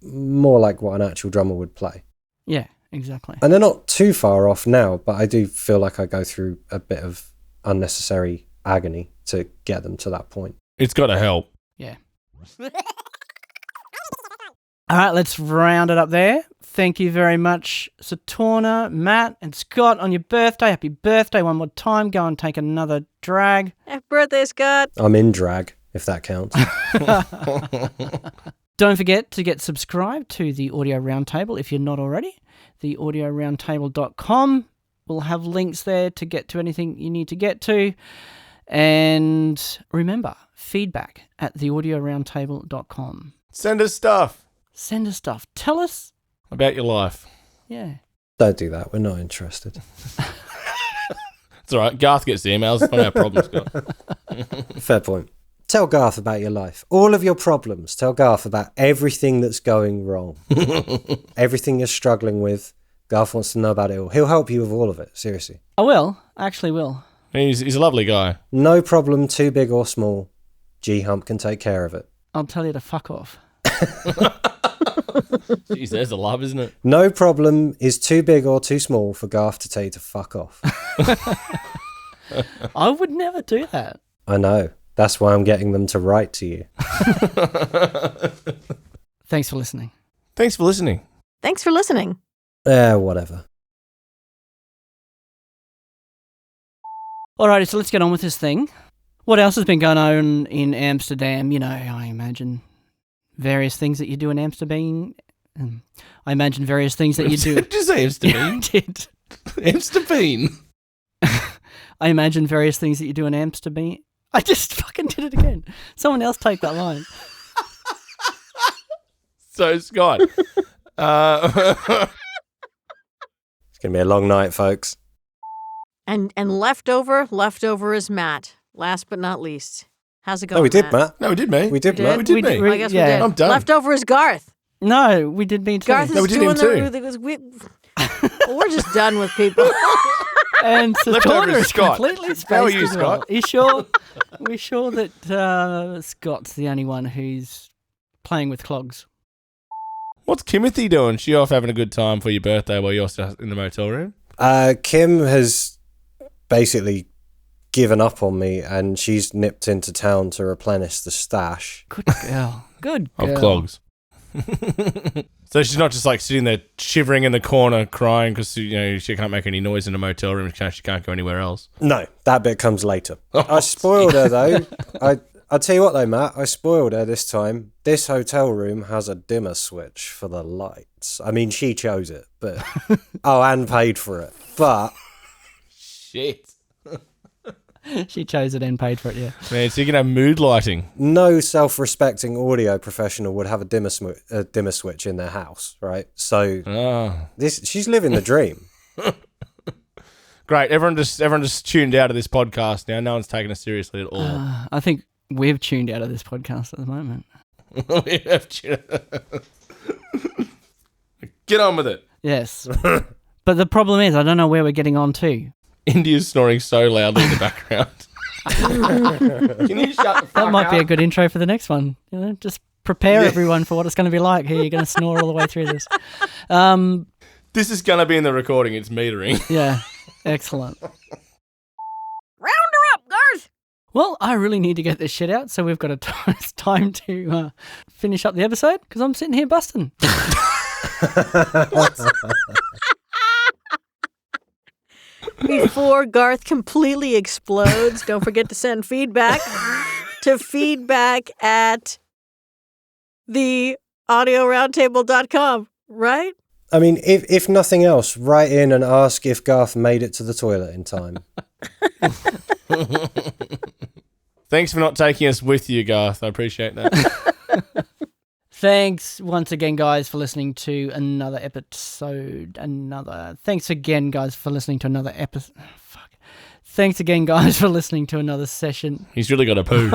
Speaker 5: more like what an actual drummer would play.
Speaker 1: Yeah, exactly.
Speaker 5: And they're not too far off now, but I do feel like I go through a bit of unnecessary agony to get them to that point.
Speaker 4: It's got to help.
Speaker 1: Yeah. All right, let's round it up there. Thank you very much, Saturna, Matt, and Scott, on your birthday. Happy birthday one more time. Go and take another drag.
Speaker 3: Happy birthday, Scott.
Speaker 5: I'm in drag, if that counts.
Speaker 1: Don't forget to get subscribed to the Audio Roundtable if you're not already. The audioroundtable.com will have links there to get to anything you need to get to. And remember, feedback at theaudioroundtable.com.
Speaker 4: Send us stuff
Speaker 1: Send us stuff. Tell us.
Speaker 4: about your life.
Speaker 1: Yeah.
Speaker 5: Don't do that. We're not interested.
Speaker 4: It's all right. Garth gets the emails. It's not our problem, Scott.
Speaker 5: Fair point. Tell Garth about your life. All of your problems. Tell Garth about everything that's going wrong. Everything you're struggling with. Garth wants to know about it all. He'll help you with all of it. Seriously.
Speaker 1: I will. I actually will.
Speaker 4: He's a lovely guy.
Speaker 5: No problem, too big or small. G-Hump can take care of it.
Speaker 1: I'll tell you to fuck off.
Speaker 4: Jeez, there's the love, isn't it?
Speaker 5: No problem is too big or too small for Garth to tell you to fuck off.
Speaker 1: I would never do that.
Speaker 5: I know. That's why I'm getting them to write to you.
Speaker 1: Thanks for listening.
Speaker 4: Thanks for listening.
Speaker 3: Thanks for listening.
Speaker 5: Whatever.
Speaker 1: Alrighty, so let's get on with this thing. What else has been going on in Amsterdam? You know, I imagine various things that you do in Amsterdam. I imagine various things that you do.
Speaker 4: Did you say Amsterdam?
Speaker 1: I did.
Speaker 4: Amsterdam.
Speaker 1: I imagine various things that you do in Amsterdam. I just fucking did it again. Someone else take that line.
Speaker 4: So, Scott.
Speaker 5: It's going to be a long night, folks.
Speaker 3: And leftover is Matt. Last but not least. How's it going,
Speaker 5: No, we did, Matt.
Speaker 4: No, we did, mate.
Speaker 5: We did,
Speaker 3: We
Speaker 5: Matt.
Speaker 4: We did, mate.
Speaker 3: I guess
Speaker 1: Yeah.
Speaker 3: we did.
Speaker 4: I'm done.
Speaker 3: Leftover is Garth.
Speaker 1: No, we did me too.
Speaker 3: Garth
Speaker 4: No,
Speaker 3: is
Speaker 4: we did him
Speaker 3: doing
Speaker 4: too.
Speaker 3: we're just done with people.
Speaker 1: And
Speaker 4: Leftover
Speaker 1: Satorna
Speaker 4: is
Speaker 1: is
Speaker 4: Scott.
Speaker 1: completely spaced
Speaker 4: How are you,
Speaker 1: as well.
Speaker 4: Scott?
Speaker 1: You sure? We sure that Scott's the only one who's playing with clogs?
Speaker 4: What's Kimothy doing? She off having a good time for your birthday while you're still in the motel room?
Speaker 5: Kim has basically given up on me, and she's nipped into town to replenish the stash.
Speaker 1: Good girl. Good girl.
Speaker 4: Of clogs. So she's not just like sitting there shivering in the corner crying because she can't make any noise in a motel room. She can't go anywhere else.
Speaker 5: No, that bit comes later.
Speaker 4: Oh,
Speaker 5: I spoiled her, though. I'll tell you what, though, Matt. I spoiled her this time. This hotel room has a dimmer switch for the lights. I mean, she chose it, but... and paid for it. But...
Speaker 4: Shit.
Speaker 1: She chose it and paid for it, yeah.
Speaker 4: Man, so you can have mood lighting.
Speaker 5: no self-respecting audio professional would have a dimmer switch in their house, right? So she's living the dream.
Speaker 4: Great. Everyone just tuned out of this podcast now. No one's taking us seriously at all.
Speaker 1: I think we've tuned out of this podcast at the moment.
Speaker 4: We have Get on with it.
Speaker 1: Yes. But the problem is, I don't know where we're getting on to.
Speaker 4: India's snoring so loudly in the background. Can you shut the fuck
Speaker 1: That might
Speaker 4: up?
Speaker 1: be a good intro for the next one. Just prepare everyone for what it's going to be like. Here, you're going to snore all the way through this.
Speaker 4: This is going to be in the recording. It's metering.
Speaker 1: Yeah, excellent.
Speaker 3: Round her up, Garth.
Speaker 1: Well, I really need to get this shit out, so we've got it's time to finish up the episode, because I'm sitting here busting.
Speaker 3: Before Garth completely explodes, don't forget to send feedback to feedback at theaudioroundtable.com, right?
Speaker 5: I mean, if nothing else, write in and ask if Garth made it to the toilet in time.
Speaker 4: Thanks for not taking us with you, Garth. I appreciate that.
Speaker 1: Thanks once again, guys, for listening to another episode. Thanks again, guys, for listening to another episode. Thanks again, guys, for listening to another session.
Speaker 4: He's really got a poo.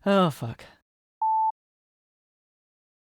Speaker 1: Oh, fuck.